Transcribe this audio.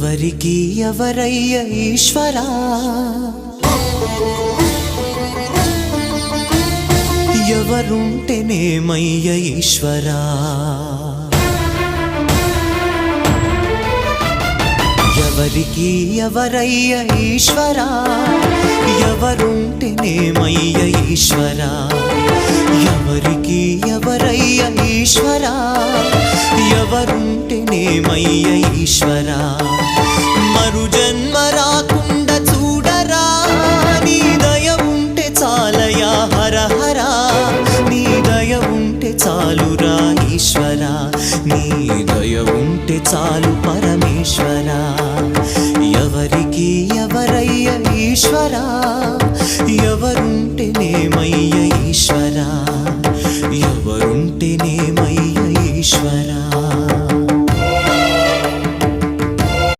ఎవరికి ఎవరయ్య ఈశ్వరా ఎవరుంటేనేమయ్య ఈశ్వరా ఎవరికి ఎవరయ్య ఈశ్వరా ఎవరుంటేనేమయ్య ఈశ్వరా ఎవరికి ఎవరయ్య ఈశ్వరా ఎవరుంటేనేమయ్య ఈశ్వరా మరు జన్మ రాకుండా చూడరా నీ దయ ఉంటే చాలయా హర హర నీ దయ ఉంటే చాలురా ఈశ్వరా నీ దయ ఉంటే చాలు పరమేశ్వరా